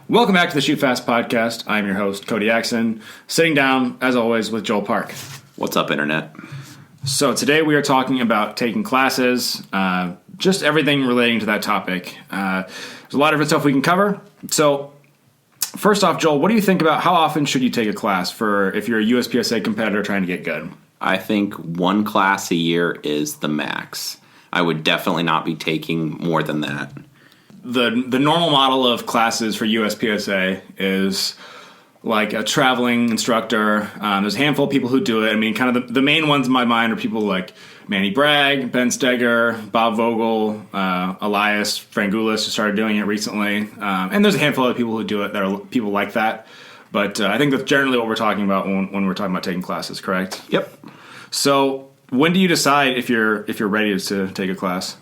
Welcome back to the Shoot Fast podcast. I'm your host, Cody Axon, sitting down, as always, with Joel Park. What's up, Internet? So today we are talking about taking classes, just everything relating to that topic. There's a lot of different stuff we can cover. So first off, Joel, what do you think about how often should you take a class for if you're a USPSA competitor trying to get good? I think one class a year is the max. I would definitely not be taking more than that. The normal model of classes for USPSA is like a traveling instructor. There's a handful of people who do it. I mean, kind of the main ones in my mind are people like Manny Bragg, Ben Steger, Bob Vogel, Elias Frangulis, who started doing it recently. And there's a handful of people who do it that are people like that. But I think that's generally what we're talking about when we're talking about taking classes, correct? Yep. So when do you decide if you're ready to take a class?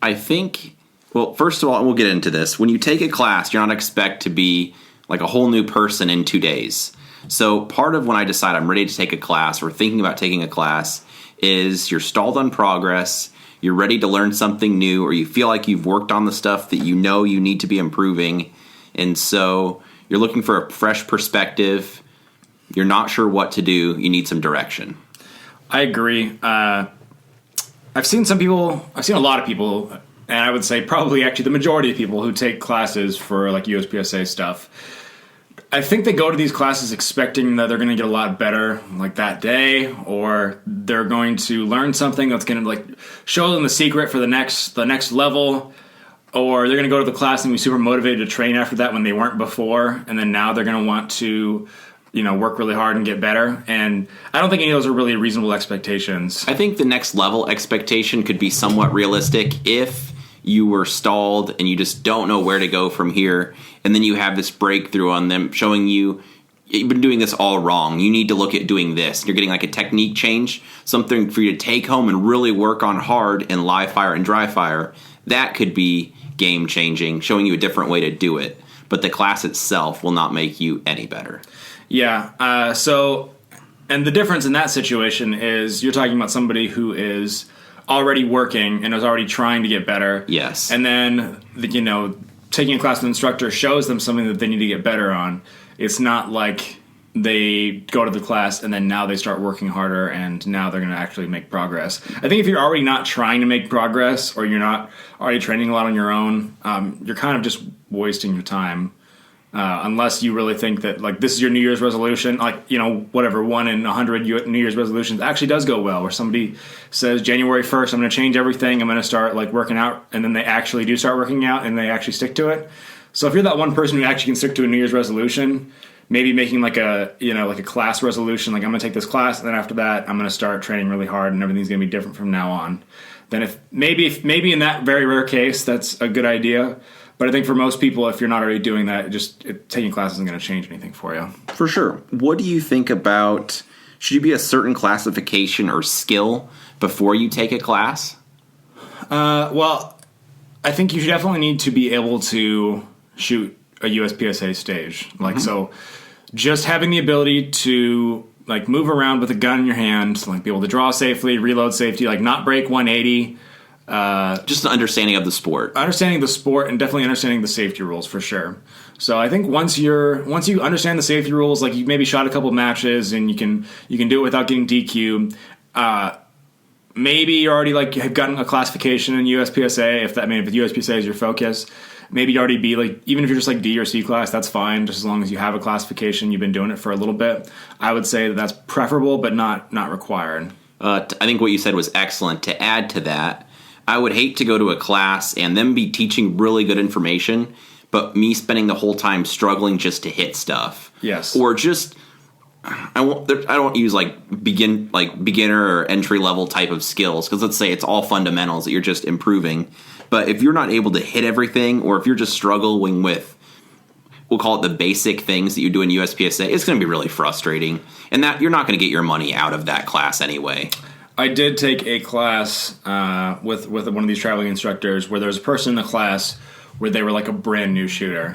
I think, well, first of all, we'll get into this. When you take a class, you're not expect to be like a whole new person in 2 days. So part of when I decide I'm ready to take a class or thinking about taking a class is you're stalled on progress, you're ready to learn something new, or you feel like you've worked on the stuff that you know you need to be improving. And so you're looking for a fresh perspective. You're not sure what to do. You need some direction. I agree. I've seen a lot of people, and I would say probably actually the majority of people who take classes for like USPSA stuff. I think they go to these classes expecting that they're going to get a lot better like that day, or they're going to learn something that's going to like show them the secret for the next level, or they're going to go to the class and be super motivated to train after that when they weren't before, and then now they're going to want to, work really hard and get better. And I don't think any of those are really reasonable expectations. I think the next level expectation could be somewhat realistic if you were stalled and you just don't know where to go from here, and then you have this breakthrough on them showing you've been doing this all wrong. You need to look at doing this. You're getting like a technique change, something for you to take home and really work on hard in live fire and dry fire. That could be game changing, showing you a different way to do it. But the class itself will not make you any better. Yeah. And the difference in that situation is you're talking about somebody who is already working and is already trying to get better. Yes. And then, taking a class with an instructor shows them something that they need to get better on. It's not like they go to the class and then now they start working harder and now they're going to actually make progress. I think if you're already not trying to make progress or you're not already training a lot on your own, you're kind of just wasting your time. Unless you really think that, like, this is your New Year's resolution, like, 1 in 100 New Year's resolutions actually does go well, where somebody says January 1st, I'm going to change everything, I'm going to start, like, working out, and then they actually do start working out, and they actually stick to it. So if you're that one person who actually can stick to a New Year's resolution, maybe making, like a class resolution, like, I'm going to take this class, and then after that, I'm going to start training really hard, and everything's going to be different from now on. Then if maybe in that very rare case, that's a good idea. But I think for most people, if you're not already doing that, taking classes isn't going to change anything for you. For sure. What do you think about, should you be a certain classification or skill before you take a class? Well, I think you should definitely need to be able to shoot a USPSA stage. Like, so just having the ability to, like, move around with a gun in your hand, like, be able to draw safely, reload safety, like, not break 180. Just an understanding of the sport. Understanding the sport and definitely understanding the safety rules for sure. So I think once you understand the safety rules, like you maybe shot a couple matches and you can do it without getting DQ. Maybe you already like have gotten a classification in USPSA. If USPSA is your focus, maybe you already be like, even if you're just like D or C class, that's fine. Just as long as you have a classification, you've been doing it for a little bit. I would say that's preferable, but not required. I think what you said was excellent. To add to that, I would hate to go to a class and them be teaching really good information, but me spending the whole time struggling just to hit stuff. Yes. Or just, I don't use beginner or entry level type of skills, because let's say it's all fundamentals that you're just improving. But if you're not able to hit everything, or if you're just struggling with, we'll call it the basic things that you do in USPSA, it's going to be really frustrating, and that you're not going to get your money out of that class anyway. I did take a class with one of these traveling instructors where there was a person in the class where they were like a brand new shooter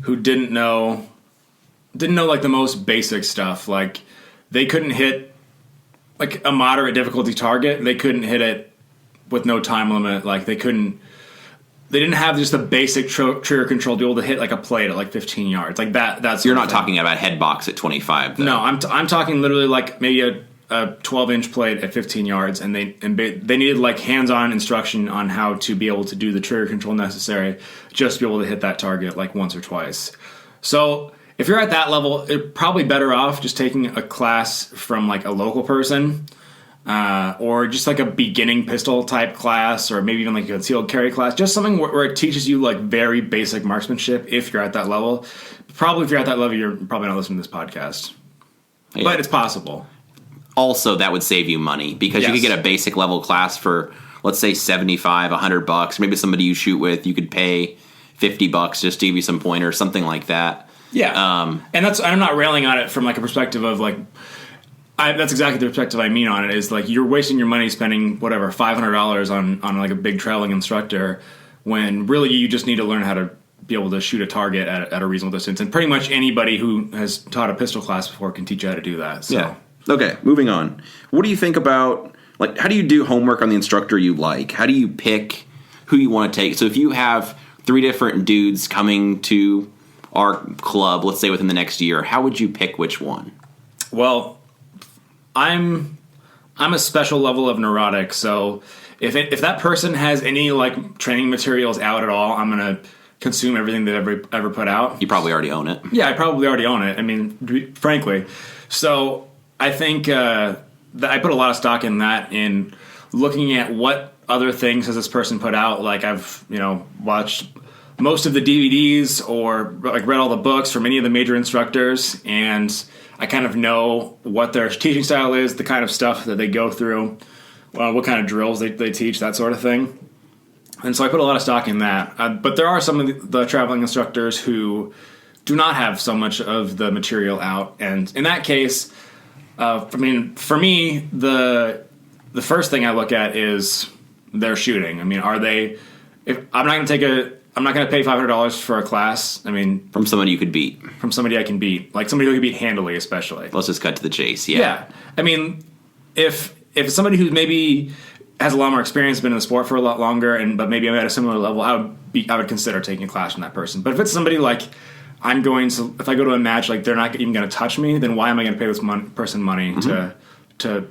who didn't know like the most basic stuff. Like they couldn't hit like a moderate difficulty target. They couldn't hit it with no time limit. Like they couldn't they didn't have just a basic trigger control to be able to hit like a plate at like 15 yards. Like that's You're not talking about head box at 25, though. No, I'm talking literally like maybe a 12-inch plate at 15 yards, and they needed like hands-on instruction on how to be able to do the trigger control necessary just to be able to hit that target like once or twice. So if you're at that level, you're probably better off just taking a class from like a local person, or just like a beginning pistol type class, or maybe even like a concealed carry class. Just something where it teaches you like very basic marksmanship if you're at that level. Probably if you're at that level, you're probably not listening to this podcast. Yeah. But it's possible. Also, that would save you money because you could get a basic level class for, let's say, $75, $100. Maybe somebody you shoot with, you could pay $50 just to give you some pointers, something like that. Yeah, and I'm not railing on it from like a perspective of like, that's exactly the perspective I mean on it, is like you're wasting your money spending whatever $500 on like a big traveling instructor when really you just need to learn how to be able to shoot a target at a reasonable distance. And pretty much anybody who has taught a pistol class before can teach you how to do that. So. Yeah. Okay, moving on. What do you think about, like, how do you do homework on the instructor you like? How do you pick who you want to take? So if you have 3 different dudes coming to our club, let's say within the next year, how would you pick which one? Well, I'm a special level of neurotic, so if that person has any like training materials out at all, I'm gonna consume everything they ever put out. You probably already own it. Yeah, I probably already own it. I mean, frankly, so I think that I put a lot of stock in that, in looking at what other things has this person put out. Like I've watched most of the DVDs or like read all the books from any of the major instructors, and I kind of know what their teaching style is, the kind of stuff that they go through, what kind of drills they teach, that sort of thing. And so I put a lot of stock in that. But there are some of the traveling instructors who do not have so much of the material out, and in that case, I mean, for me, the first thing I look at is their shooting. I mean, are they? I'm not going to pay $500 for a class. I mean, from somebody you could beat, from somebody I can beat, like somebody who can beat handily, especially. Let's just cut to the chase. Yeah. Yeah. I mean, if it's somebody who maybe has a lot more experience, been in the sport for a lot longer, but maybe I'm at a similar level, I would consider taking a class from that person. But if it's somebody like if I go to a match, like they're not even going to touch me, then why am I going to pay this person money to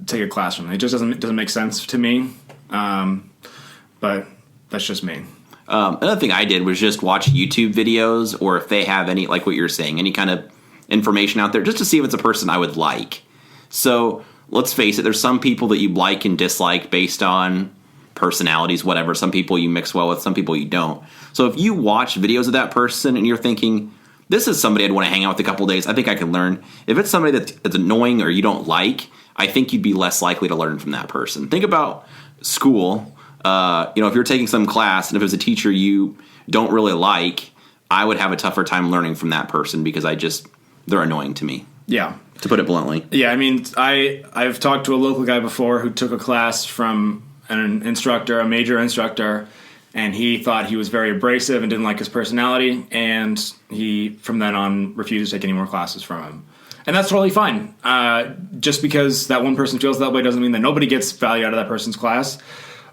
take a class from them? It just doesn't make sense to me. But that's just me. Another thing I did was just watch YouTube videos, or if they have any, like what you're saying, any kind of information out there, just to see if it's a person I would like. So let's face it, there's some people that you like and dislike based on personalities, whatever. Some people you mix well with, some people you don't. So if you watch videos of that person and you're thinking, this is somebody I'd want to hang out with a couple days, I think I can learn. If it's somebody that's annoying or you don't like, I think you'd be less likely to learn from that person. Think about school. If you're taking some class and if it was a teacher you don't really like, I would have a tougher time learning from that person because they're annoying to me. Yeah. To put it bluntly. Yeah, I mean, I've talked to a local guy before who took a class from an instructor, a major instructor, and he thought he was very abrasive and didn't like his personality, and he, from then on, refused to take any more classes from him. And that's totally fine. Just because that one person feels that way doesn't mean that nobody gets value out of that person's class.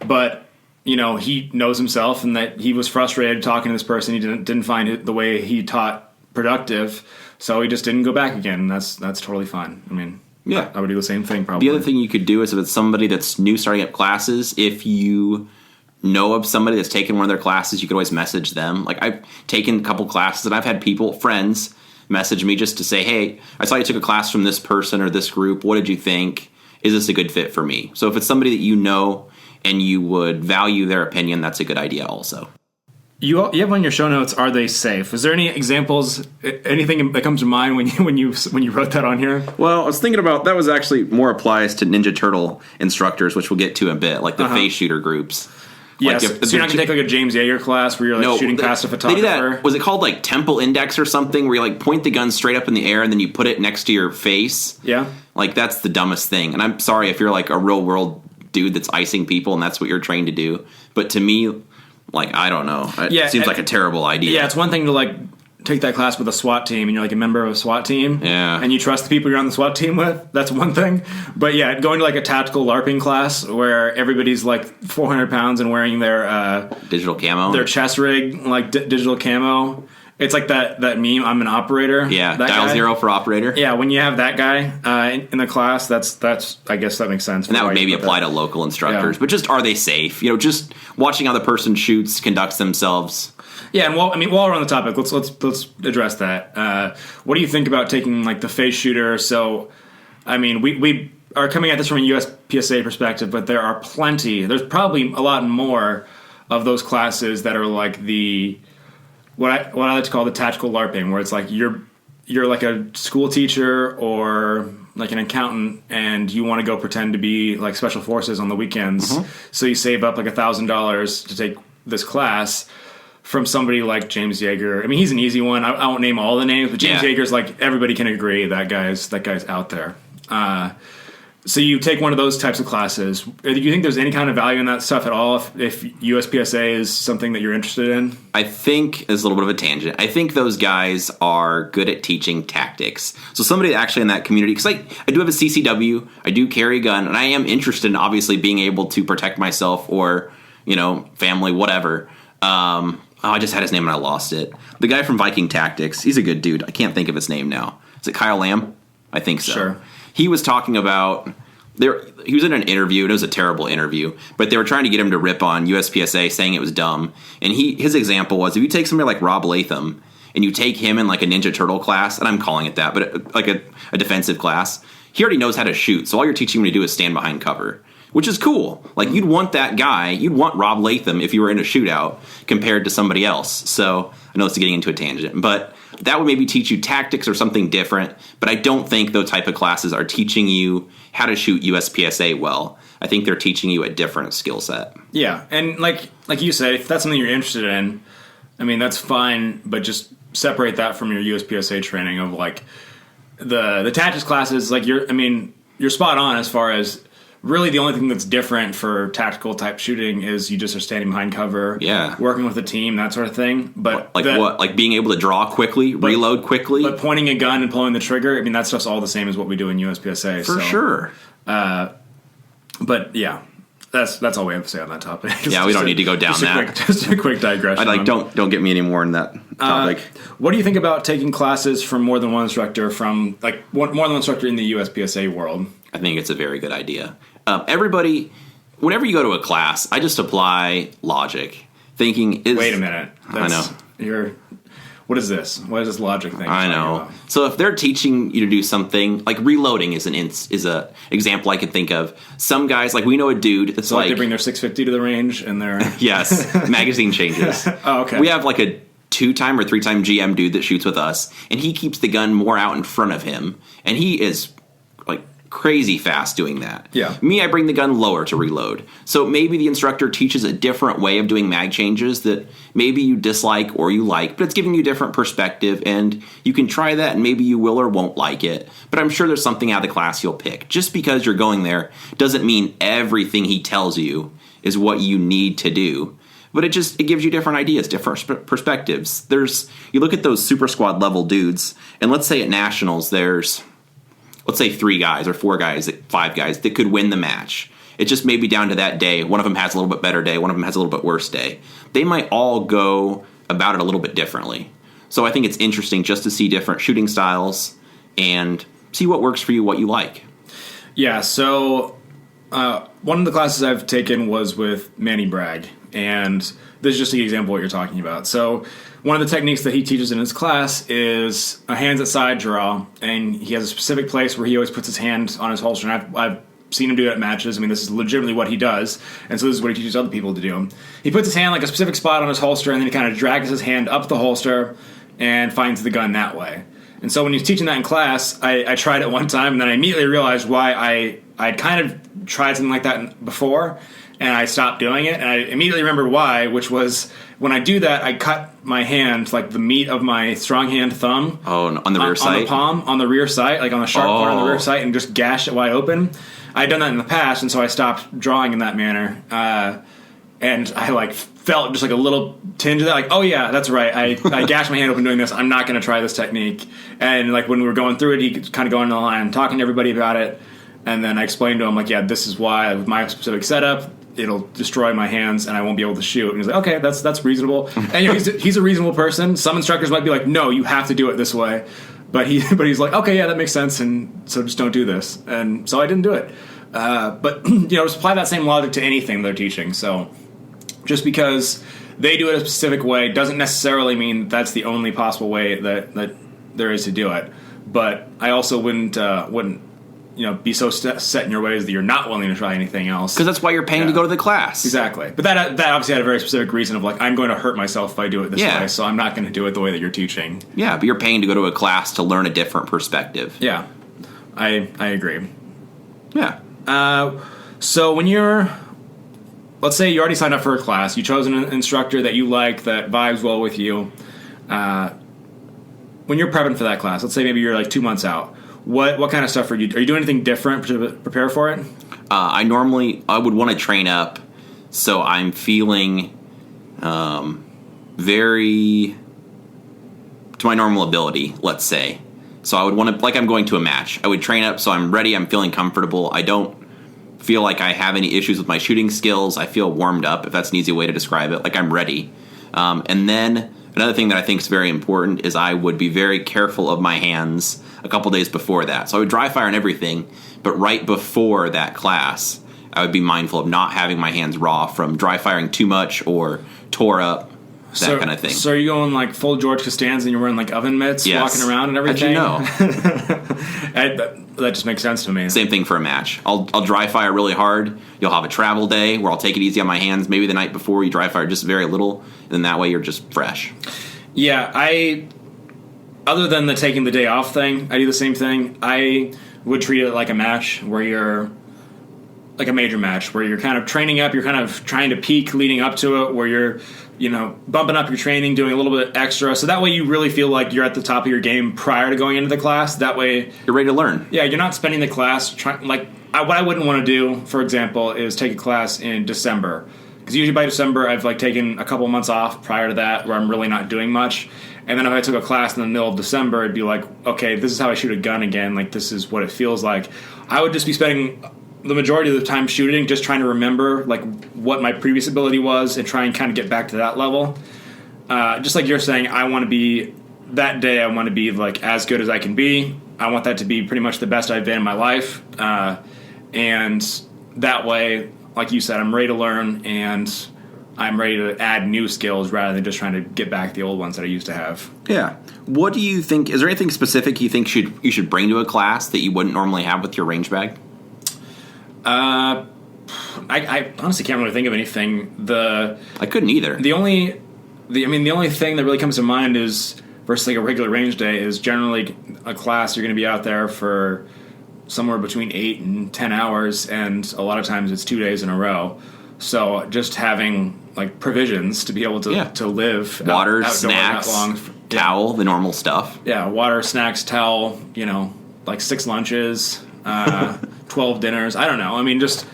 But, he knows himself, and that he was frustrated talking to this person. He didn't find the way he taught productive, so he just didn't go back again. That's totally fine. I mean, yeah, I would do the same thing probably. The other thing you could do is if it's somebody that's new starting up classes, if you know of somebody that's taken one of their classes, you could always message them. Like I've taken a couple classes and I've had friends message me just to say, hey, I saw you took a class from this person or this group. What did you think? Is this a good fit for me? So if it's somebody that you know and you would value their opinion, that's a good idea also. You have on your show notes, are they safe? Is there any examples, anything that comes to mind when you wrote that on here? Well, I was thinking about, that was actually more applies to Ninja Turtle instructors, which we'll get to in a bit, like the face shooter groups. Yes, so you're not going to take like a James Yeager class where you're shooting past a photographer? They do that. Was it called like Temple Index or something, where you point the gun straight up in the air and then you put it next to your face? Yeah. That's the dumbest thing. And I'm sorry if you're a real world dude that's icing people and that's what you're trained to do. But to me, I don't know. It seems like a terrible idea. Yeah, it's one thing to take that class with a SWAT team and you're like a member of a SWAT team, and you trust the people you're on the SWAT team with, that's one thing. But yeah, going to like a tactical LARPing class where everybody's like 400 pounds and wearing their digital camo, their chest rig, like digital camo. It's like that meme, I'm an operator. Yeah, that dial guy. 0 for operator. Yeah, when you have that guy in the class, that's I guess that makes sense. And that would maybe apply to local instructors. Yeah. But just, are they safe? You know, just watching how the person shoots, conducts themselves. Yeah, and while we're on the topic, let's address that. What do you think about taking like the face shooter? So, I mean, we are coming at this from a USPSA perspective, but there's probably a lot more of those classes that are like the what I like to call the tactical LARPing, where it's like you're like a school teacher or like an accountant, and you want to go pretend to be like special forces on the weekends. Mm-hmm. So you save up like $1,000 to take this class from somebody like James Yeager. I mean, he's an easy one. I won't name all the names, but James Yeager's like, everybody can agree that guy's out there. So you take one of those types of classes. Do you think there's any kind of value in that stuff at all if USPSA is something that you're interested in? I think, it's a little bit of a tangent, I think those guys are good at teaching tactics. So somebody actually in that community, because I do have a CCW, I do carry a gun, and I am interested in obviously being able to protect myself or, you know, family, whatever. I just had his name and I lost it. The guy from Viking Tactics, he's a good dude. I can't think of his name now. Is it Kyle Lamb? I think so. Sure. He was talking about he was in an interview, and it was a terrible interview, but they were trying to get him to rip on USPSA, saying it was dumb. And his example was, if you take somebody like Rob Latham and you take him in like a Ninja Turtle class, and I'm calling it that, but like a defensive class, he already knows how to shoot. So all you're teaching him to do is stand behind cover, which is cool. Like, you'd want that guy, you'd want Rob Latham if you were in a shootout compared to somebody else. So I know this is getting into a tangent, but that would maybe teach you tactics or something different. But I don't think those type of classes are teaching you how to shoot USPSA well. I think they're teaching you a different skill set. Yeah, and like you said, if that's something you're interested in, I mean, that's fine, but just separate that from your USPSA training of like the tactics classes. Like, you're spot on as far as really the only thing that's different for tactical type shooting is you just are standing behind cover, working with a team, that sort of thing. But like being able to draw quickly, reload quickly, but pointing a gun and pulling the trigger. I mean, that stuff's all the same as what we do in USPSA for sure. But yeah, that's all we have to say on that topic. Yeah, we don't need to go down that. Just a quick digression. Don't get me any more in that topic. What do you think about taking classes from more than one instructor from like more than one instructor in the USPSA world? I think it's a very good idea. Everybody, whenever you go to a class, I just apply logic, thinking wait a minute. I know. What is this? What is this logic thing? I know. So if they're teaching you to do something, like reloading is a example I could think of. Some guys, like we know a dude that's so like they bring their 650 to the range and they're yes, magazine changes. Oh, okay. We have like a 2-time or 3-time GM dude that shoots with us, and he keeps the gun more out in front of him, and he is like crazy fast doing that. Yeah. Me, I bring the gun lower to reload. So maybe the instructor teaches a different way of doing mag changes that maybe you dislike or you like, but it's giving you a different perspective, and you can try that, and maybe you will or won't like it. But I'm sure there's something out of the class you'll pick. Just because you're going there doesn't mean everything he tells you is what you need to do. But it gives you different ideas, different perspectives. You look at those super squad level dudes, and let's say at nationals there's, let's say 3 guys or 4 guys, 5 guys that could win the match. It just may be down to that day. One of them has a little bit better day. One of them has a little bit worse day. They might all go about it a little bit differently. So I think it's interesting just to see different shooting styles and see what works for you, what you like. Yeah, so one of the classes I've taken was with Manny Bragg, and this is just an example of what you're talking about. So one of the techniques that he teaches in his class is a hands at side draw, and he has a specific place where he always puts his hand on his holster, and I've seen him do it at matches. I mean, this is legitimately what he does, and so this is what he teaches other people to do. He puts his hand like a specific spot on his holster, and then he kind of drags his hand up the holster and finds the gun that way. And so when he's teaching that in class, I tried it one time, and then I immediately realized why I'd kind of tried something like that before, and I stopped doing it, and I immediately remember why, which was when I do that, I cut my hand, like the meat of my strong hand thumb. Oh, on the rear sight? On the palm, on the rear sight, like on the sharp part on the rear sight, and just gash it wide open. I had done that in the past, and so I stopped drawing in that manner. And I felt just like a little tinge of that, like, oh yeah, that's right, I gashed my hand open doing this, I'm not going to try this technique. And like when we were going through it, he could kind of go on the line talking to everybody about it, and then I explained to him like, yeah, this is why with my specific setup it'll destroy my hands and I won't be able to shoot. And he's like, okay, that's reasonable. And he's a reasonable person. Some instructors might be like, no, you have to do it this way, but he's like, okay, yeah, that makes sense, and so just don't do this. And so I didn't do it. But just apply that same logic to anything they're teaching. So just because they do it a specific way doesn't necessarily mean that's the only possible way that there is to do it. But I also wouldn't be so set in your ways that you're not willing to try anything else. Because that's why you're paying to go to the class. Exactly. But that obviously had a very specific reason of like, I'm going to hurt myself if I do it this way, so I'm not going to do it the way that you're teaching. Yeah, but you're paying to go to a class to learn a different perspective. Yeah, I agree. Yeah. So when let's say you already signed up for a class, you chose an instructor that you like, that vibes well with you. When you're prepping for that class, let's say maybe you're like 2 months out, what kind of stuff are you doing anything different to prepare for it? I would want to train up so I'm feeling very to my normal ability, let's say. So I would want to, like I'm going to a match, I would train up so I'm ready, I'm feeling comfortable, I don't feel like I have any issues with my shooting skills, I feel warmed up, if that's an easy way to describe it, like I'm ready. And then another thing that I think is very important is I would be very careful of my hands a couple days before that. So I would dry fire and everything, but right before that class, I would be mindful of not having my hands raw from dry firing too much or tore up, that kind of thing. So are you going like full George Costanza and you're wearing like oven mitts, walking around and everything? How'd you know? That just makes sense to me. Same thing for a match. I'll dry fire really hard. You'll have a travel day where I'll take it easy on my hands. Maybe the night before you dry fire just very little, and then that way you're just fresh. Yeah, other than the taking the day off thing, I do the same thing. I would treat it like a match where you're like a major match where you're kind of training up, you're kind of trying to peak leading up to it, where you're bumping up your training, doing a little bit extra, so that way you really feel like you're at the top of your game prior to going into the class. That way you're ready to learn. Yeah, you're not spending the class what I wouldn't want to do, for example, is take a class in December, because usually by December I've like taken a couple months off prior to that where I'm really not doing much, and then if I took a class in the middle of December, it'd be like, okay, this is how I shoot a gun again, like this is what it feels like. I would just be spending the majority of the time shooting just trying to remember like what my previous ability was and try and kind of get back to that level. Just like you're saying, I want to be like as good as I can be. I want that to be pretty much the best I've been in my life, and that way, like you said, I'm ready to learn and I'm ready to add new skills rather than just trying to get back the old ones that I used to have. Yeah. What do you think, is there anything specific you think you should bring to a class that you wouldn't normally have with your range bag? I honestly can't really think of anything. I couldn't either. The only thing that really comes to mind is versus like a regular range day is generally a class you're going to be out there for somewhere between 8 and 10 hours, and a lot of times it's 2 days in a row. So just having like provisions to be able to live, water, snacks, that long, towel, the normal stuff. Yeah, water, snacks, towel. Like 6 lunches. 12 dinners. I don't know. I mean, just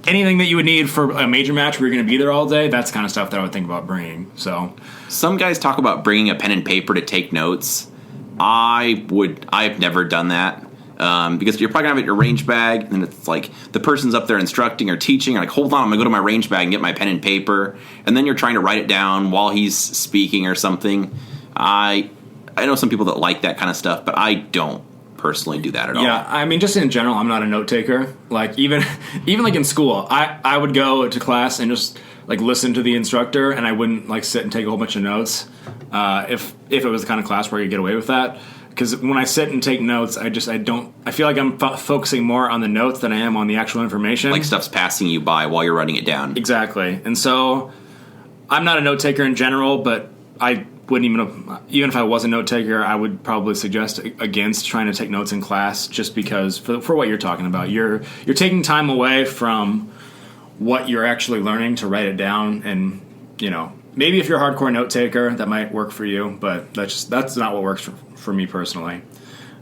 anything that you would need for a major match where you're going to be there all day. That's the kind of stuff that I would think about bringing. So, some guys talk about bringing a pen and paper to take notes. I've never done that because you're probably going to have it in your range bag, and it's like the person's up there instructing or teaching. Like, hold on, I'm going to go to my range bag and get my pen and paper, and then you're trying to write it down while he's speaking or something. I know some people that like that kind of stuff, but I don't personally do that at all. Yeah, I mean, just in general, I'm not a note taker. Like even like in school, I would go to class and just like listen to the instructor, and I wouldn't like sit and take a whole bunch of notes. If it was the kind of class where you get away with that, because when I sit and take notes, I feel like I'm focusing more on the notes than I am on the actual information. Like stuff's passing you by while you're writing it down. Exactly, and so I'm not a note taker in general, but I wouldn't even if I was a note taker, I would probably suggest against trying to take notes in class, just because for what you're talking about, you're taking time away from what you're actually learning to write it down, and maybe if you're a hardcore note taker, that might work for you, but that's not what works for me personally.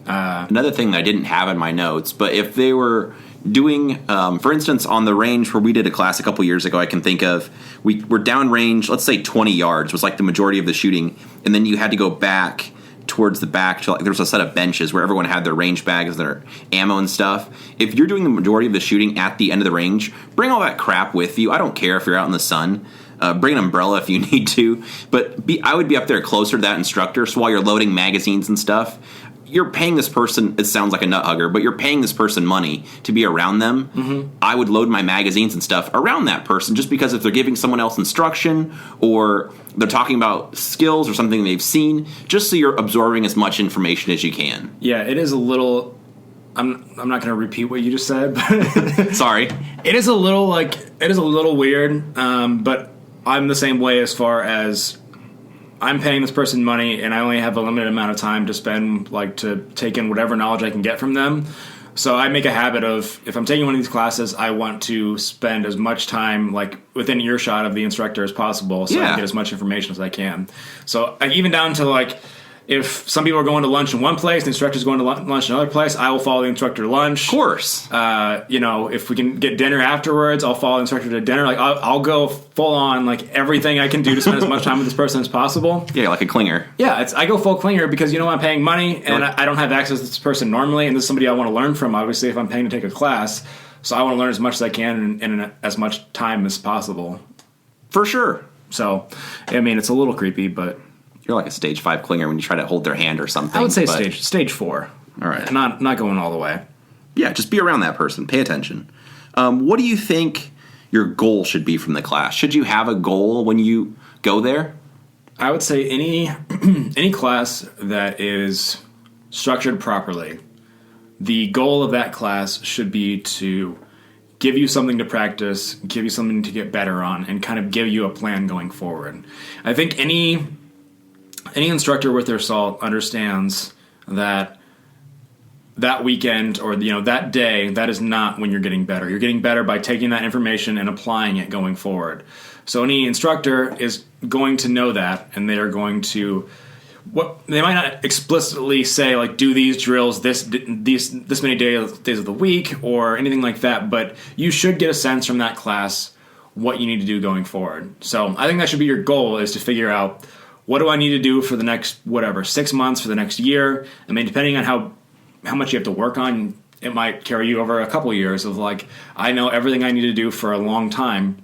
Another thing that I didn't have in my notes, but if they were doing, for instance, on the range where we did a class a couple years ago, I can think of, we were down range, let's say 20 yards was like the majority of the shooting, and then you had to go back towards the back to, like, there was a set of benches where everyone had their range bags, their ammo and stuff. If you're doing the majority of the shooting at the end of the range, bring all that crap with you. I don't care if you're out in the sun. Bring an umbrella if you need to, but I would be up there closer to that instructor, so while you're loading magazines and stuff, you're paying this person, it sounds like a nut hugger, but you're paying this person money to be around them. Mm-hmm. I would load my magazines and stuff around that person, just because if they're giving someone else instruction or they're talking about skills or something they've seen, just so you're absorbing as much information as you can. Yeah, it is a little... I'm not going to repeat what you just said, but... Sorry. It is a little weird, but I'm the same way as far as... I'm paying this person money, and I only have a limited amount of time to spend, like, to take in whatever knowledge I can get from them. So I make a habit of, if I'm taking one of these classes, I want to spend as much time, like, within earshot of the instructor as possible, so I can get as much information as I can. So, like, even down to, like, if some people are going to lunch in one place, the instructor's going to lunch in another place, I will follow the instructor to lunch. Of course. If we can get dinner afterwards, I'll follow the instructor to dinner. Like, I'll go full on, like, everything I can do to spend as much time with this person as possible. Yeah, like a clinger. Yeah, I go full clinger because, I'm paying money, and I don't have access to this person normally, and this is somebody I want to learn from, obviously, if I'm paying to take a class. So I want to learn as much as I can in as much time as possible. For sure. So, I mean, it's a little creepy, but... You're like a stage 5 clinger when you try to hold their hand or something. I would say stage 4. All right. Not going all the way. Yeah, just be around that person. Pay attention. What do you think your goal should be from the class? Should you have a goal when you go there? I would say any class that is structured properly, the goal of that class should be to give you something to practice, give you something to get better on, and kind of give you a plan going forward. I think any instructor worth their salt understands that weekend or that day, that is not when you're getting better. You're getting better by taking that information and applying it going forward. So any instructor is going to know that, and they are going to they might not explicitly say, like, do these drills this many days of the week or anything like that, but you should get a sense from that class what you need to do going forward. So I think that should be your goal, is to figure out, what do I need to do for the next, 6 months, for the next year? I mean, depending on how much you have to work on, it might carry you over a couple years of, like, I know everything I need to do for a long time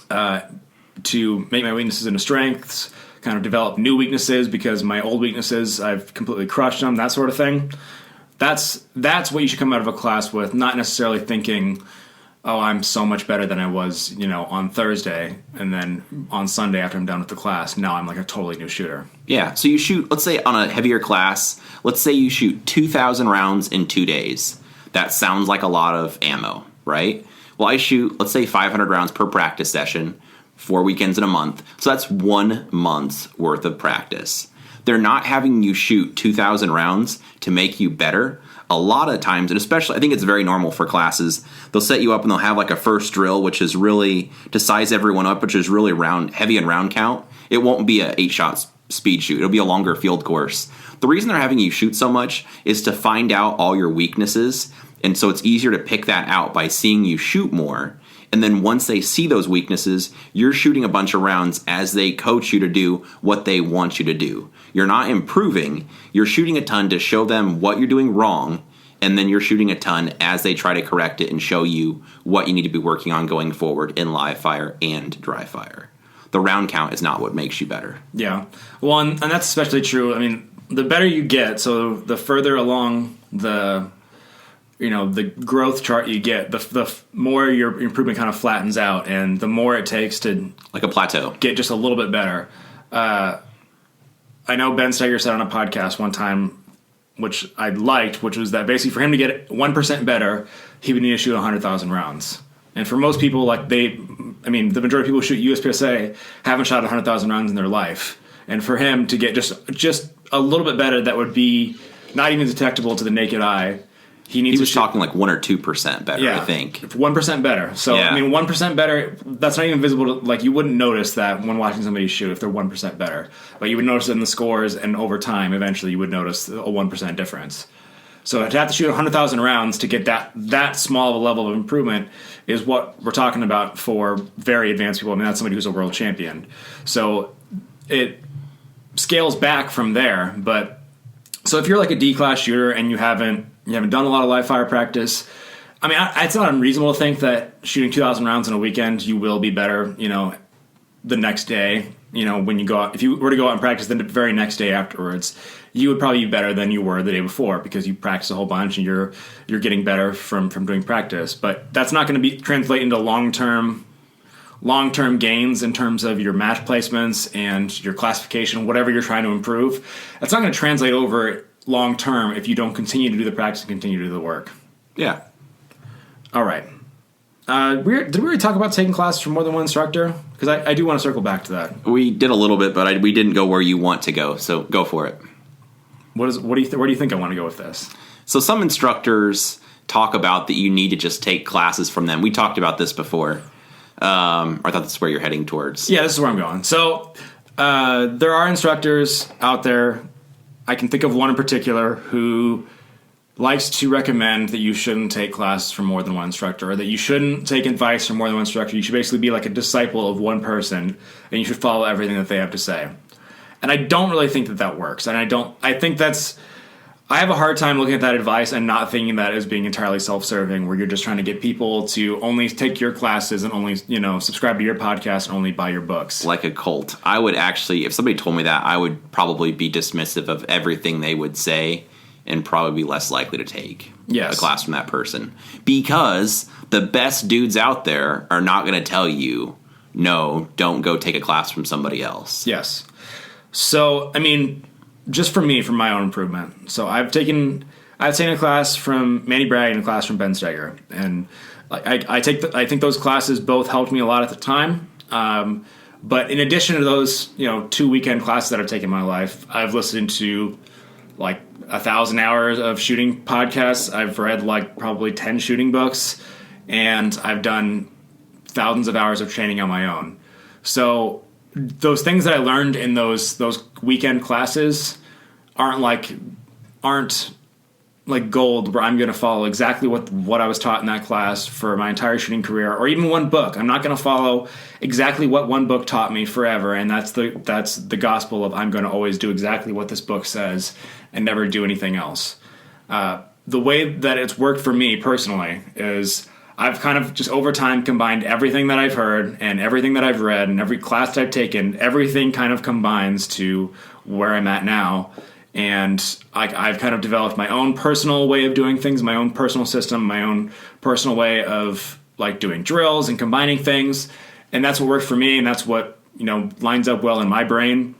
to make my weaknesses into strengths, kind of develop new weaknesses because my old weaknesses, I've completely crushed them, that sort of thing. That's what you should come out of a class with, not necessarily thinking, oh, I'm so much better than I was, on Thursday, and then on Sunday after I'm done with the class, now I'm like a totally new shooter. Yeah, so you shoot, let's say on a heavier class, let's say you shoot 2,000 rounds in 2 days. That sounds like a lot of ammo, right? Well, I shoot, let's say 500 rounds per practice session, 4 weekends in a month. So that's 1 month's worth of practice. They're not having you shoot 2,000 rounds to make you better. A lot of times, and especially, I think it's very normal for classes, they'll set you up and they'll have like a first drill, which is really to size everyone up, which is really heavy in round count. It won't be a 8-shot speed shoot. It'll be a longer field course. The reason they're having you shoot so much is to find out all your weaknesses, and so it's easier to pick that out by seeing you shoot more. And then once they see those weaknesses, you're shooting a bunch of rounds as they coach you to do what they want you to do. You're not improving. You're shooting a ton to show them what you're doing wrong, and then you're shooting a ton as they try to correct it and show you what you need to be working on going forward in live fire and dry fire. The round count is not what makes you better. Yeah. Well, and that's especially true. I mean, the better you get, so the further along the growth chart you get, the more your improvement kind of flattens out, and the more it takes to, like a plateau, get just a little bit better. I know Ben Steger said on a podcast one time, which I liked, which was that basically for him to get 1% better, he would need to shoot 100,000 rounds. And for most people, the majority of people who shoot USPSA haven't shot 100,000 rounds in their life. And for him to get just a little bit better, that would be not even detectable to the naked eye. He was talking like 1 or 2% better, I think. 1% better. So, yeah. 1% better, that's not even visible to, you wouldn't notice that when watching somebody shoot if they're 1% better. But you would notice it in the scores, and over time, eventually, you would notice a 1% difference. So to have to shoot 100,000 rounds to get that small of a level of improvement is what we're talking about for very advanced people. I mean, that's somebody who's a world champion. So it scales back from there. But so if you're like a D-class shooter and you haven't done a lot of live fire practice, I mean, it's not unreasonable to think that shooting 2,000 rounds in a weekend, you will be better, the next day. When you go out, if you were to go out and practice the very next day afterwards, you would probably be better than you were the day before because you practice a whole bunch and you're getting better from doing practice. But that's not going to translate into long-term gains in terms of your match placements and your classification, whatever you're trying to improve. That's not going to translate over long-term if you don't continue to do the practice and continue to do the work. Yeah. All right. Did we already talk about taking classes from more than one instructor? Because I do want to circle back to that. We did a little bit, but we didn't go where you want to go, so go for it. Where do you think I want to go with this? So some instructors talk about that you need to just take classes from them. We talked about this before. I thought that's where you're heading towards. Yeah, this is where I'm going. So there are instructors out there. I can think of one in particular who likes to recommend that you shouldn't take classes from more than one instructor, or that you shouldn't take advice from more than one instructor. You should basically be like a disciple of one person, and you should follow everything that they have to say. And I don't really think that works. And I have a hard time looking at that advice and not thinking that as being entirely self-serving, where you're just trying to get people to only take your classes and only, subscribe to your podcast and only buy your books. Like a cult. I would actually, if somebody told me that, I would probably be dismissive of everything they would say and probably be less likely to take a class from that person. Because the best dudes out there are not going to tell you, no, don't go take a class from somebody else. Yes. So, I mean, just for me, for my own improvement. So I've taken a class from Manny Bragg and a class from Ben Steger. And I think those classes both helped me a lot at the time. But in addition to those, 2 weekend classes that I've taken in my life, I've listened to like 1,000 hours of shooting podcasts. I've read like probably 10 shooting books, and I've done thousands of hours of training on my own. So those things that I learned in those weekend classes aren't like gold where I'm going to follow exactly what I was taught in that class for my entire shooting career, or even one book. I'm not going to follow exactly what one book taught me forever, and that's the gospel of I'm going to always do exactly what this book says and never do anything else. The way that it's worked for me personally is I've kind of just over time combined everything that I've heard and everything that I've read and every class that I've taken. Everything kind of combines to where I'm at now. And I've kind of developed my own personal way of doing things, my own personal system, my own personal way of like doing drills and combining things. And that's what worked for me, and that's what, lines up well in my brain.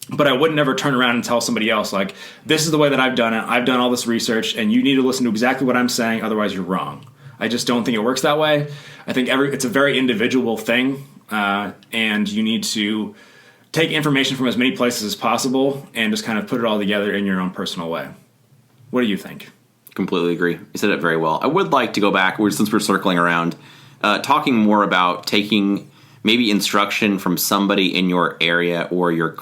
But I would never turn around and tell somebody else, like, this is the way that I've done it. I've done all this research, and you need to listen to exactly what I'm saying, otherwise you're wrong. I just don't think it works that way. I think it's a very individual thing, and you need to take information from as many places as possible and just kind of put it all together in your own personal way. What do you think? Completely agree. You said it very well. I would like to go back, since we're circling around, talking more about taking maybe instruction from somebody in your area or your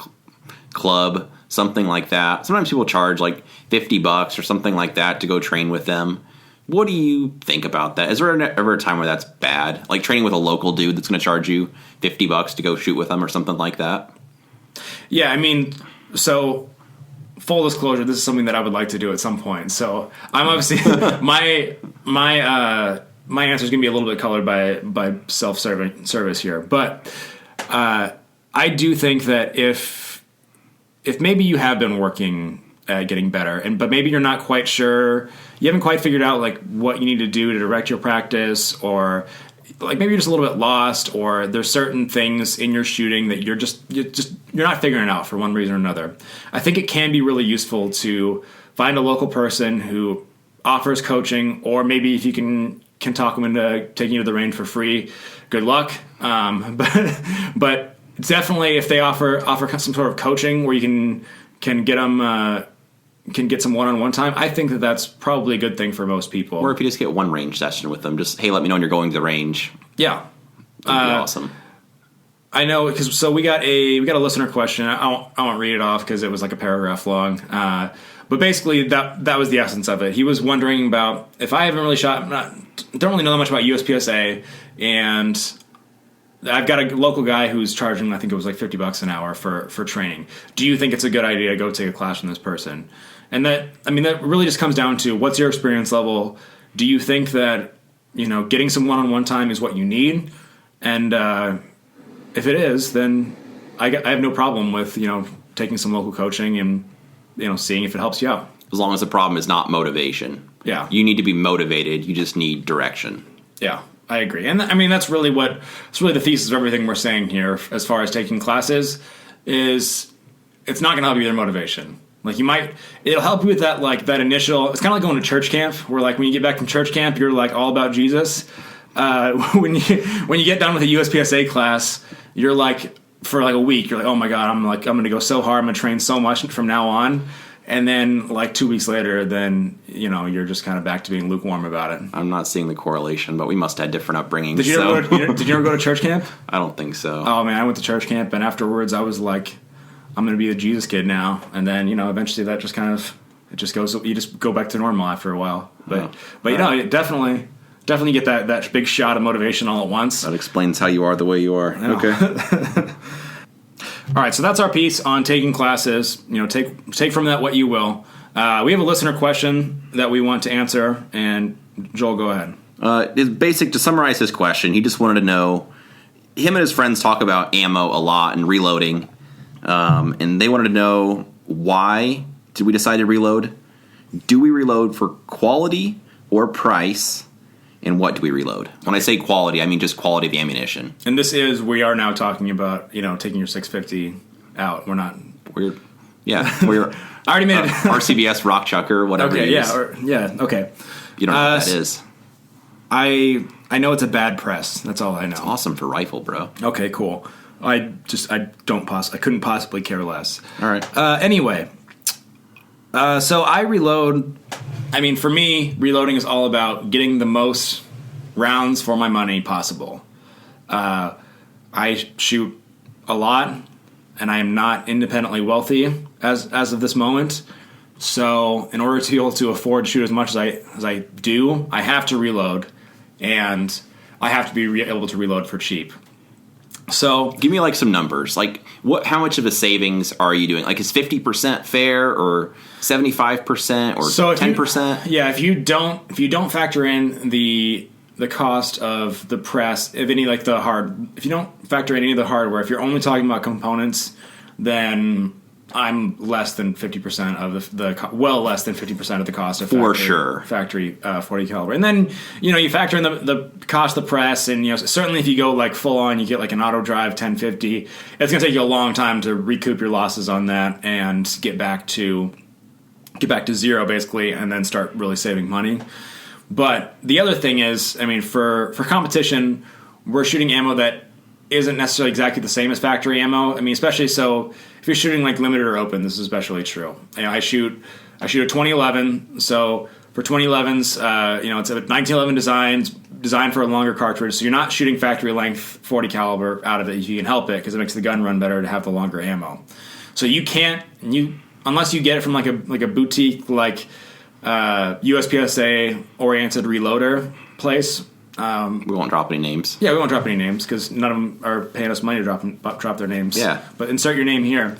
club, something like that. Sometimes people charge like $50 or something like that to go train with them. What do you think about that? Is there ever a time where that's bad? Like training with a local dude that's going to charge you $50 to go shoot with them or something like that? Yeah, I mean, so full disclosure, this is something that I would like to do at some point. So I'm obviously my answer is going to be a little bit colored by service here, but I do think that if maybe you have been working at getting better, but maybe you're not quite sure, you haven't quite figured out like what you need to do to direct your practice, or like maybe you're just a little bit lost, or there's certain things in your shooting that you're not figuring out for one reason or another. I think it can be really useful to find a local person who offers coaching, or maybe if you can talk them into taking you to the range for free, good luck. But definitely if they offer some sort of coaching where you can get them can get some one-on-one time, I think that's probably a good thing for most people. Or if you just get one range session with them, just, hey, let me know when you're going to the range. Yeah. That'd be awesome. I know because we got a listener question. I won't read it off because it was like a paragraph long. But basically that was the essence of it. He was wondering about if I haven't really don't really know that much about USPSA, and I've got a local guy who's charging, I think it was like $50 an hour for training. Do you think it's a good idea to go take a class from this person? And that really just comes down to what's your experience level. Do you think that, getting some one-on-one time is what you need? And if it is, then I have no problem with, taking some local coaching and, seeing if it helps you out. As long as the problem is not motivation. Yeah. You need to be motivated. You just need direction. Yeah, I agree. And that's really the thesis of everything we're saying here as far as taking classes is it's not going to help you with your motivation. Like it'll help you with that, like that initial, it's kind of like going to church camp where like when you get back from church camp, you're like all about Jesus. When you get done with a USPSA class, you're like, for like a week, you're like, oh my God, I'm going to go so hard. I'm going to train so much from now on. And then like 2 weeks later, then, you're just kind of back to being lukewarm about it. I'm not seeing the correlation, but we must have different upbringings. Did you ever go to church camp? I don't think so. Oh man, I went to church camp and afterwards I was like, I'm going to be the Jesus kid now. And then, eventually that just kind of, it just goes, you just go back to normal after a while. But it definitely get that big shot of motivation all at once. That explains how you are the way you are. Okay. All right, so that's our piece on taking classes. Take from that what you will. We have a listener question that we want to answer, and Joel, go ahead. It's basic. To summarize his question, he just wanted to know, him and his friends talk about ammo a lot and reloading, and they wanted to know, why did we decide to reload? Do we reload for quality or price? And what do we reload? When I say quality, I mean just quality of the ammunition. And we are now talking about, taking your 650 out. We're not. We're I already made it. RCBS, Rock Chucker, whatever. Okay, you use. Okay. You don't know what that is. I know it's a bad press. That's all I know. It's awesome for rifle, bro. Okay, cool. I couldn't possibly care less. All right. Anyway, so I reload. For me, reloading is all about getting the most rounds for my money possible. I shoot a lot, and I am not independently wealthy as of this moment. So, in order to be able to afford to shoot as much as I do, I have to reload, and I have to be able to reload for cheap. So, give me like some numbers. Like, how much of a savings are you doing? Like, is 50% fair, or 75%, or 10%? If you don't factor in the cost of the press, if you don't factor in any of the hardware, if you're only talking about components, then I'm less than 50% of well less than 50% of the cost of factory 40 caliber. And then you factor in the cost of the press, and certainly if you go like full on, you get like an auto drive 1050. It's going to take you a long time to recoup your losses on that and get back to zero basically, and then start really saving money. But the other thing is, for competition, we're shooting ammo that isn't necessarily exactly the same as factory ammo. Especially so if you're shooting like limited or open, this is especially true. I shoot a 2011, so for 2011s, it's a 1911 designed for a longer cartridge, so you're not shooting factory length 40 caliber out of it if you can help it, because it makes the gun run better to have the longer ammo. So you can't unless you get it from like a boutique USPSA oriented reloader place. We won't drop any names. Yeah, we won't drop any names because none of them are paying us money to drop their names. Yeah. But insert your name here.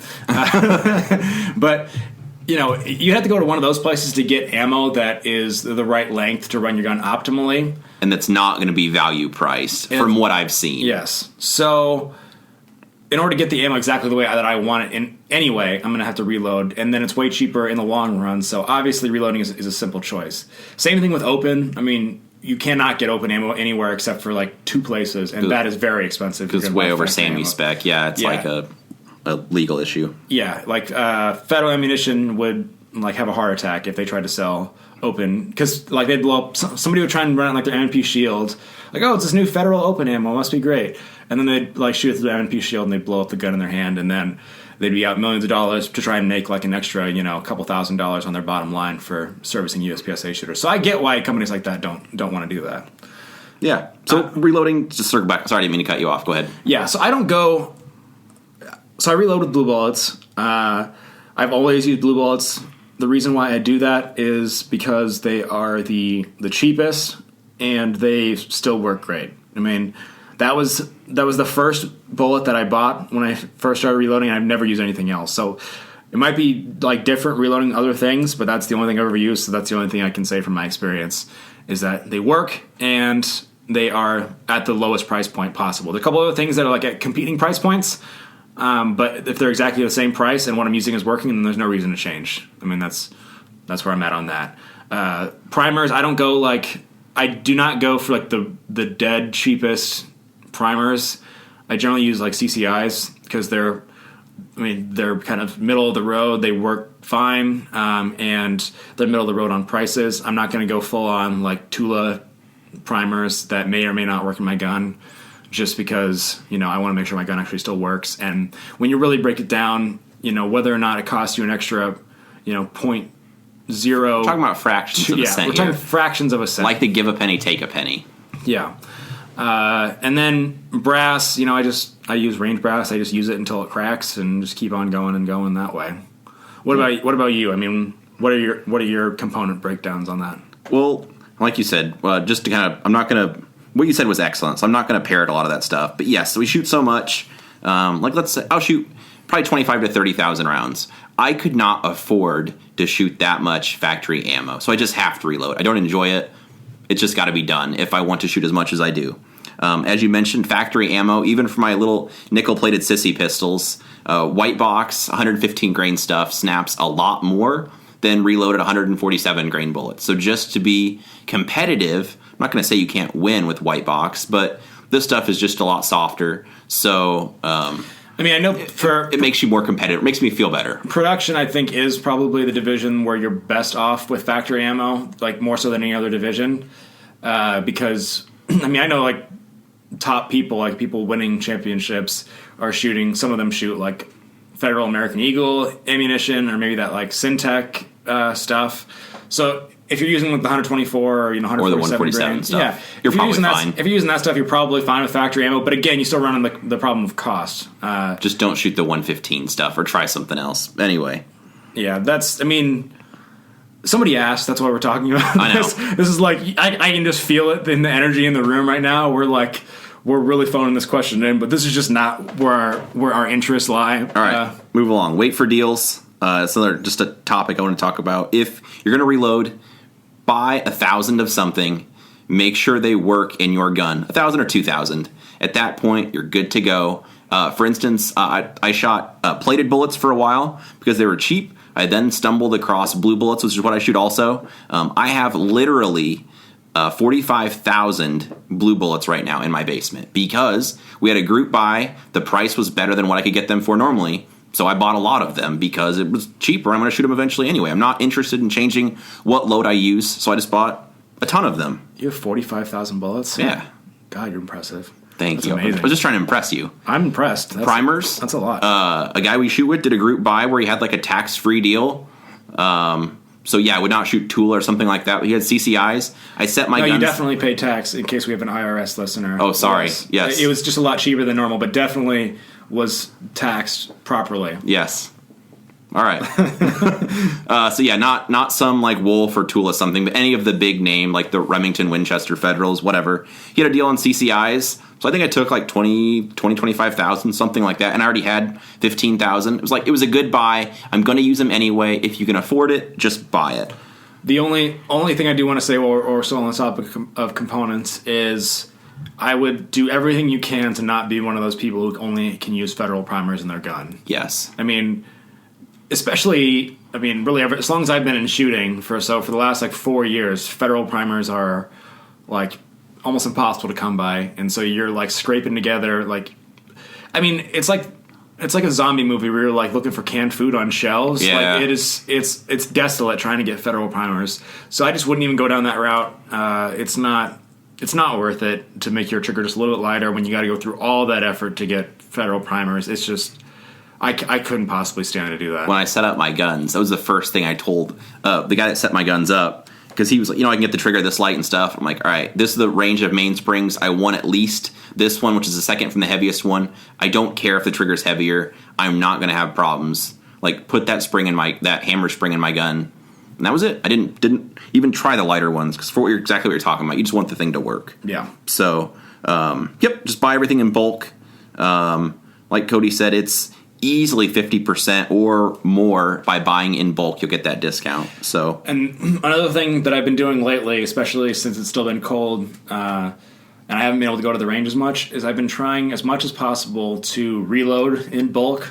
But, you have to go to one of those places to get ammo that is the right length to run your gun optimally. And that's not going to be value priced from what I've seen. Yes. So, in order to get the ammo exactly the way that I want it anyway, I'm going to have to reload. And then it's way cheaper in the long run. So, obviously, reloading is a simple choice. Same thing with open. You cannot get open ammo anywhere except for like 2 places, and that is very expensive. Because it's way over SAMI spec. Yeah, it's like a legal issue. Yeah, like federal ammunition would like have a heart attack if they tried to sell open, because like they'd blow up. Somebody would try and run it like their M&P shield, like, oh, it's this new federal open ammo, it must be great, and then they'd like shoot it through the M&P shield and they'd blow up the gun in their hand, and then they'd be out millions of dollars to try and make like an extra, a couple $1,000s on their bottom line for servicing USPSA shooters. So I get why companies like that don't want to do that. Yeah. So reloading, just circle back. Sorry, I didn't mean to cut you off. Go ahead. Yeah. So I don't go So I reload with blue bullets. I've always used blue bullets. The reason why I do that is because they are the cheapest and they still work great. I mean, that was the first bullet that I bought when I first started reloading, and I've never used anything else. So it might be like different reloading other things, but that's the only thing I've ever used, so that's the only thing I can say from my experience is that they work and they are at the lowest price point possible. There are a couple other things that are like at competing price points, but if they're exactly the same price and what I'm using is working, then there's no reason to change. I mean, that's where I'm at on that. Primers, I do not go for like the dead cheapest primers. I generally use like CCIs because they're kind of middle of the road. They work fine, and they're middle of the road on prices. I'm not going to go full on like Tula primers that may or may not work in my gun, just because I want to make sure my gun actually still works. And when you really break it down, whether or not it costs you an extra, point zero. We're talking about fractions of a cent. We're talking fractions of a cent. Like the give a penny, take a penny. Yeah. And then brass, I use range brass. I just use it until it cracks and just keep on going and going that way. What about you? I mean, what are your component breakdowns on that? Well, like you said, just to kind of, what you said was excellent, so I'm not going to parrot a lot of that stuff. But yes, we shoot so much. Let's say I'll shoot probably 25 to 30,000 rounds. I could not afford to shoot that much factory ammo, so I just have to reload. I don't enjoy it. It's just got to be done if I want to shoot as much as I do. As you mentioned, factory ammo, even for my little nickel-plated sissy pistols, white box, 115 grain stuff snaps a lot more than reloaded 147 grain bullets. So just to be competitive, I'm not going to say you can't win with white box, but this stuff is just a lot softer. So I know it makes you more competitive. It makes me feel better. Production, I think, is probably the division where you're best off with factory ammo, like more so than any other division. Because, I know, like, top people, like people winning championships, are shooting, some of them shoot, like, Federal American Eagle ammunition, or maybe that, like, Syntec stuff. So if you're using like the 124 or 147 grain stuff, you're probably fine. If you're using that stuff, you're probably fine with factory ammo. But again, you still run into the problem of cost. Just don't shoot the 115 stuff, or try something else. Anyway, yeah, somebody asked. That's why we're talking about I know. This is like I can just feel it in the energy in the room right now. We're really phoning this question in, but this is just not where our interests lie. All right, move along. Wait for deals. It's just a topic I want to talk about. If you're going to reload, buy 1,000 of something. Make sure they work in your gun. 1,000 or 2,000. At that point, you're good to go. For instance, I shot plated bullets for a while because they were cheap. I then stumbled across blue bullets, which is what I shoot also. I have literally 45,000 blue bullets right now in my basement because we had a group buy. The price was better than what I could get them for normally. So I bought a lot of them because it was cheaper. I'm going to shoot them eventually anyway. I'm not interested in changing what load I use, so I just bought a ton of them. You have 45,000 bullets? Yeah. God, you're impressive. Thank That's you. Amazing. I was just trying to impress you. I'm impressed. Primers. That's a lot. A guy we shoot with did a group buy where he had like a tax-free deal. So yeah, I would not shoot Tula or something like that. But he had CCIs. I set my guns. You definitely pay tax in case we have an IRS listener. Oh, sorry. Yes. It was just a lot cheaper than normal, but definitely was taxed properly. Yes. All right. So yeah, not some like Wolf or Tula something, but any of the big name, like the Remington, Winchester, Federals, whatever. He had a deal on CCIs. So I think I took like 25,000, something like that. And I already had 15,000. It was a good buy. I'm going to use them anyway. If you can afford it, just buy it. The only thing I do want to say, or still on the topic of components, is I would do everything you can to not be one of those people who only can use Federal primers in their gun. Yes. Especially, really, as long as I've been in shooting for the last like 4 years, Federal primers are like almost impossible to come by, and so you're like scraping together it's like a zombie movie where you're like looking for canned food on shelves. Yeah. Like it's desolate trying to get Federal primers. So I just wouldn't even go down that route. It's not worth it to make your trigger just a little bit lighter when you got to go through all that effort to get Federal primers. It's just I couldn't possibly stand to do that. When I set up my guns, that was the first thing I told the guy that set my guns up. because he was like, I can get the trigger this light and stuff. I'm like, all right, this is the range of mainsprings. I want at least this one, which is the second from the heaviest one. I don't care if the trigger's heavier. I'm not going to have problems. Like, put that hammer spring in my gun. And that was it. I didn't even try the lighter ones, because exactly what you're talking about, you just want the thing to work. Yeah. So, just buy everything in bulk. Like Cody said, it's easily 50% or more by buying in bulk. You'll get that discount. So, and another thing that I've been doing lately, especially since it's still been cold, and I haven't been able to go to the range as much, is I've been trying as much as possible to reload in bulk.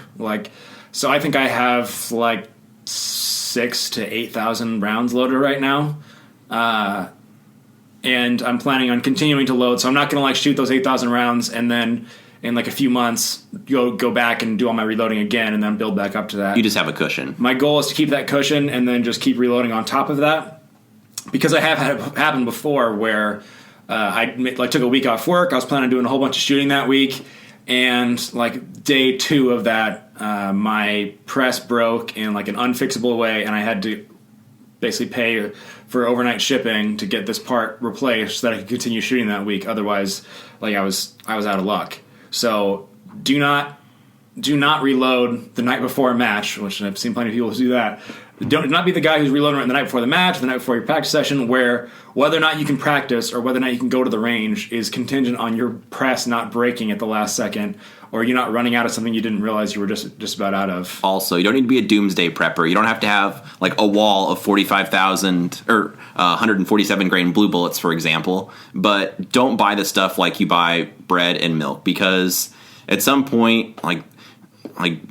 So I think I have 6,000 to 8,000 rounds loaded right now. And I'm planning on continuing to load, so I'm not going to shoot those 8,000 rounds and then in a few months go back and do all my reloading again and then build back up to that. You just have a cushion. My goal is to keep that cushion and then just keep reloading on top of that, because I have had it happen before where I took a week off work. I was planning on doing a whole bunch of shooting that week, and day 2 of that, my press broke in an unfixable way, and I had to basically pay for overnight shipping to get this part replaced so that I could continue shooting that week. Otherwise, I was out of luck. So do not reload the night before a match, which I've seen plenty of people do that. Do not be the guy who's reloading right the night before the match, the night before your practice session, where whether or not you can practice or whether or not you can go to the range is contingent on your press not breaking at the last second, or you're not running out of something you didn't realize you were just about out of. Also, you don't need to be a doomsday prepper. You don't have to have a wall of 45,000 or 147 grain blue bullets, for example. But don't buy the stuff like you buy bread and milk, because at some point, like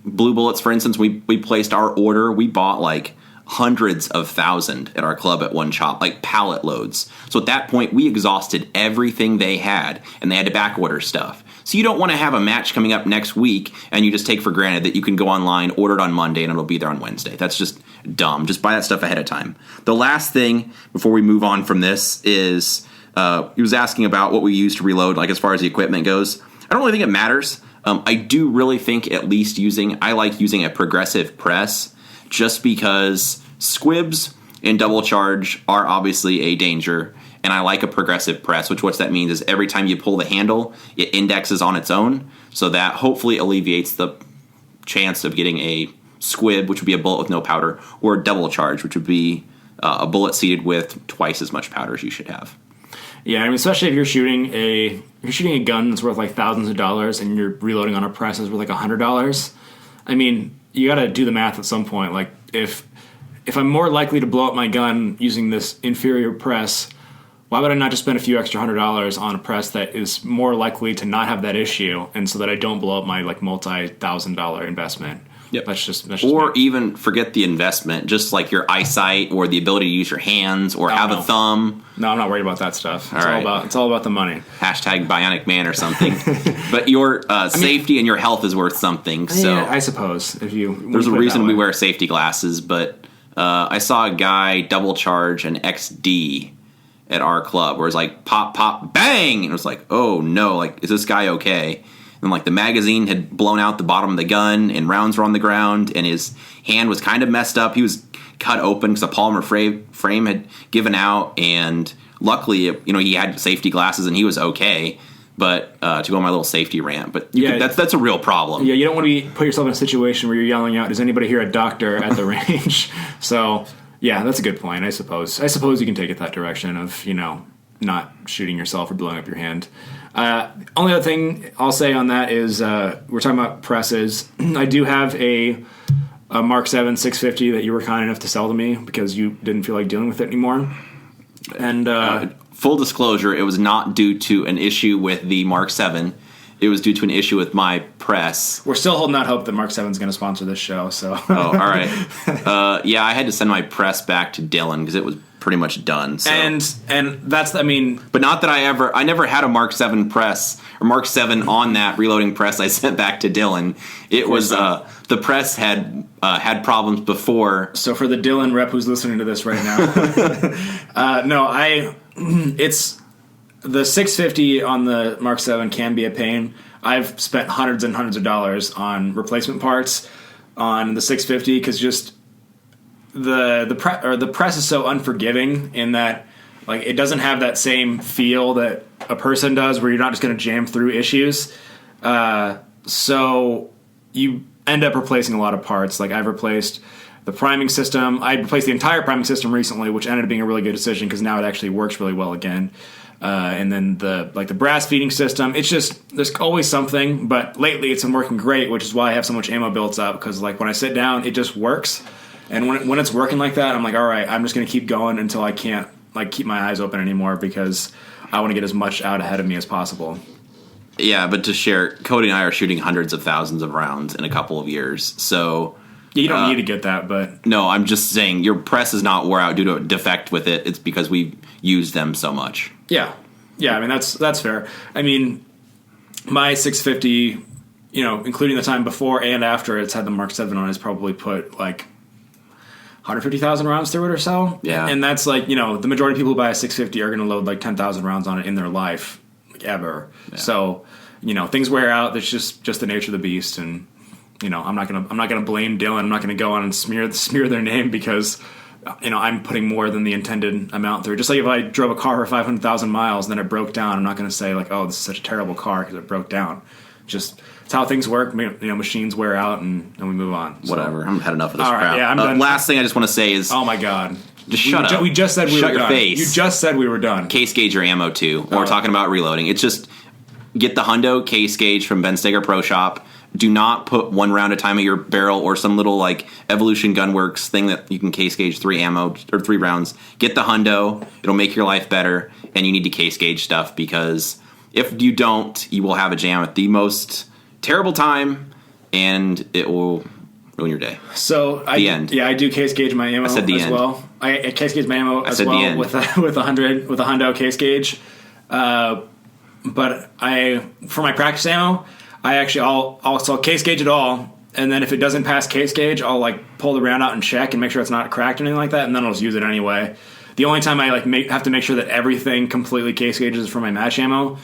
blue bullets, for instance, we placed our order. We bought hundreds of thousand at our club at one shop, pallet loads. So at that point, we exhausted everything they had, and they had to back order stuff. So you don't want to have a match coming up next week and you just take for granted that you can go online, order it on Monday, and it'll be there on Wednesday. That's just dumb. Just buy that stuff ahead of time. The last thing before we move on from this is he was asking about what we use to reload, as far as the equipment goes. I don't really think it matters. I do really think I like using a progressive press, just because squibs and double charge are obviously a danger. And I like a progressive press, which what that means is every time you pull the handle, it indexes on its own. So that hopefully alleviates the chance of getting a squib, which would be a bullet with no powder, or a double charge, which would be a bullet seated with twice as much powder as you should have. Yeah, especially if you're shooting a gun that's worth thousands of dollars and you're reloading on a press that's worth $100. You got to do the math at some point. If I'm more likely to blow up my gun using this inferior press, why would I not just spend a few extra $100 on a press that is more likely to not have that issue, and so that I don't blow up my multi-$1,000 investment? Yep. That's just or me. Even forget the investment, just your eyesight or the ability to use your hands or have a thumb. No, I'm not worried about that stuff. It's all about the money. Hashtag Bionic Man or something. But your safety and your health is worth something. So I suppose there's a reason we wear safety glasses. But I saw a guy double charge an XD at our club, where it's pop, pop, bang, and it was oh no, is this guy okay? And the magazine had blown out the bottom of the gun, and rounds were on the ground, and his hand was kind of messed up. He was cut open because the polymer frame had given out, and luckily, he had safety glasses and he was okay. But to go on my little safety rant, but that's a real problem. Yeah, you don't want to put yourself in a situation where you're yelling out, "Does anybody hear a doctor at the range?" So. Yeah, that's a good point, I suppose. I suppose you can take it that direction of, not shooting yourself or blowing up your hand. Only other thing I'll say on that is we're talking about presses. I do have a Mark 7 650 that you were kind enough to sell to me because you didn't feel like dealing with it anymore. And full disclosure, it was not due to an issue with the Mark 7. It was due to an issue with my press. We're still holding out hope that Mark 7's going to sponsor this show. So. Oh, all right. I had to send my press back to Dylan because it was pretty much done. So. And that's, But not that I never had a Mark 7 press or Mark 7 on that reloading press I sent back to Dylan. It was, the press had problems before. So for the Dylan rep who's listening to this right now. It's... The 650 on the Mark 7 can be a pain. I've spent hundreds and hundreds of dollars on replacement parts on the 650 because the press is so unforgiving in that like it doesn't have that same feel that a person does, where you're not just going to jam through issues. So you end up replacing a lot of parts. Like I've replaced the priming system. I replaced the entire priming system recently, which ended up being a really good decision because now it actually works really well again. And then the brass feeding system, it's just, there's always something, but lately it's been working great, which is why I have so much ammo built up, because like when I sit down, it just works. And when it's working like that, I'm like, all right, I'm just going to keep going until I can't like keep my eyes open anymore, because I want to get as much out ahead of me as possible. Yeah, but to share, Cody and I are shooting hundreds of thousands of rounds in a couple of years, so... Yeah, you don't need to get that, but... No, I'm just saying, your press is not wore out due to a defect with it. It's because we've used them so much. Yeah. Yeah, I mean, that's fair. I mean, my 650, including the time before and after it's had the Mark 7 on, it's probably put, like, 150,000 rounds through it or so. Yeah. And that's, like, the majority of people who buy a 650 are going to load, like, 10,000 rounds on it in their life, like, ever. Yeah. So, things wear out. That's just the nature of the beast, and... I'm not gonna blame Dylan. I'm not gonna go on and smear their name because I'm putting more than the intended amount through. Just like if I drove a car for 500,000 miles and then it broke down, I'm not gonna say like, oh, this is such a terrible car because it broke down. Just it's how things work. Machines wear out and we move on. So. Whatever. I've had enough of this crap. Right, yeah, I'm done. Last thing I just want to say is, oh my god, just shut up. We just said we shut were your done. Face. You just said we were done. Case gauge your ammo too. When we're talking about reloading, it's just get the hundo case gauge from Ben Steger Pro Shop. Do not put one round at a time at your barrel or some little like Evolution Gunworks thing that you can case gauge 3 rounds. Get the hundo. It'll make your life better, and you need to case gauge stuff, because if you don't, you will have a jam at the most terrible time, and it will ruin your day. So end. Yeah, I do case gauge my ammo as well. I case gauge my ammo as well with a hundo case gauge. But for my practice ammo, I'll case gauge it all, and then if it doesn't pass case gauge, I'll like pull the round out and check and make sure it's not cracked or anything like that, and then I'll just use it anyway. The only time I have to make sure that everything completely case gauges is for my match ammo.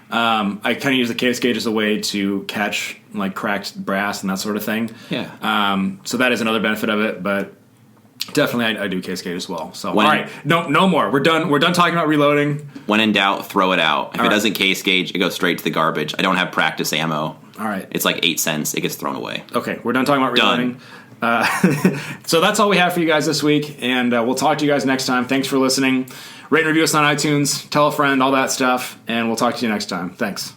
I kind of use the case gauge as a way to catch like cracked brass and that sort of thing. Yeah. So that is another benefit of it, but definitely I do case gauge as well. So all right, no more. We're done. We're done talking about reloading. When in doubt, throw it out. If it doesn't case gauge, it goes straight to the garbage. I don't have practice ammo. All right. It's like 8 cents. It gets thrown away. Okay, we're done talking about reloading. So that's all we have for you guys this week, and we'll talk to you guys next time. Thanks for listening. Rate and review us on iTunes. Tell a friend, all that stuff, and we'll talk to you next time. Thanks.